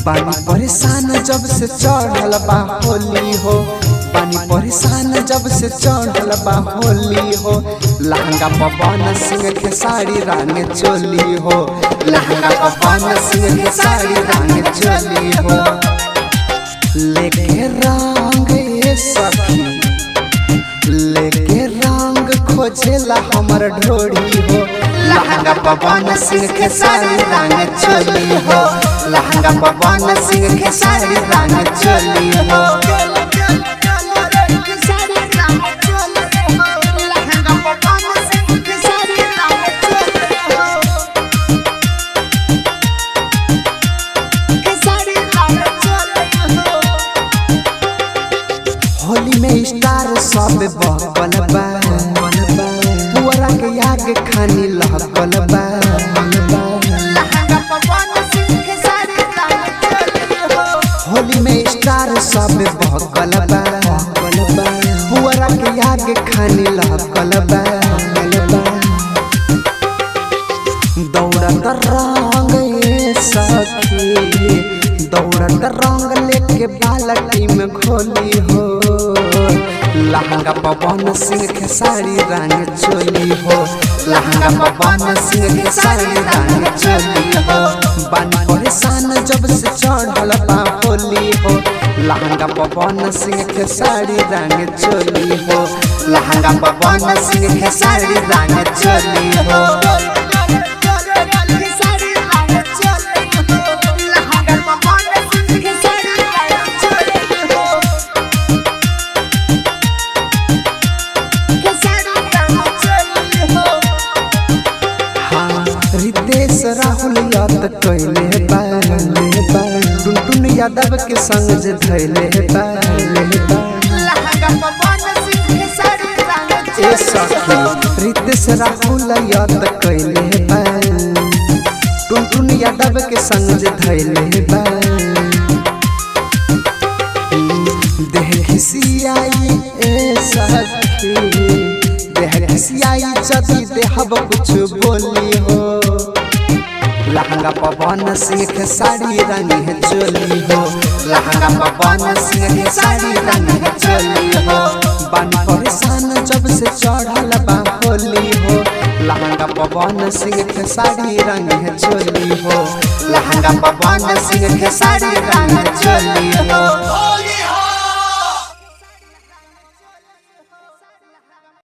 बानी परेशान जब से चढ़ल बा होली हो, बानी परेशान जब से चढ़ल बा होली हो। लहंगा पवन सिंह के साड़ी रंग चोली हो, लहंगा पवन सिंह के साड़ी रंग चोली हो। लेके रंग ये सखी, लेके रंग खोजेला हमर ढोड़ी हो। लहंगा पवन सिंह के साड़ी रंग चोली हो, लहंगा पवन सिंह के साड़ी रंग चोली हो। होली में स्टार सब बहकल बा, पुअरा के आगे खानी लहकल बा। होली में स्टार सब बहकल बा, पुअरा के आगे खानी लहकल बा। दौड़त रंग ये सखी, दौड़त रंग लेके बाल्टी में घोली हो। लहंगा पवन सिंह के साड़ी रंग चोली हो, लहंगा पवन सिंह के साड़ी रंग चोली हो। बानी परेशान जब से चढ़ल बा होली हो। लहंगा पवन सिंह के साड़ी रंग चोली हो, लहंगा पवन सिंह के साड़ी रंग चोली हो। रितेश राहुल याद कैले बा, टुनटुन यादव के संग जे धैले बा। ए सखी रितेश राहुल याद कैले बा, टुनटुन यादव के संग जे धैले बा। देह खिसियाई ए सखी, देह खिसियाई जदी देहब कुछ बोली हो। लहंगा पवन सिंह के साड़ी रंग है चोली हो, लहंगा पवन सिंह के साड़ी रंग है चोली हो। बानी परेशान जब से चढ़ल बा होली हो। लहंगा पवन सिंह के साड़ी रंग है चोली हो, लहंगा पवन सिंह के साड़ी रंग है चोली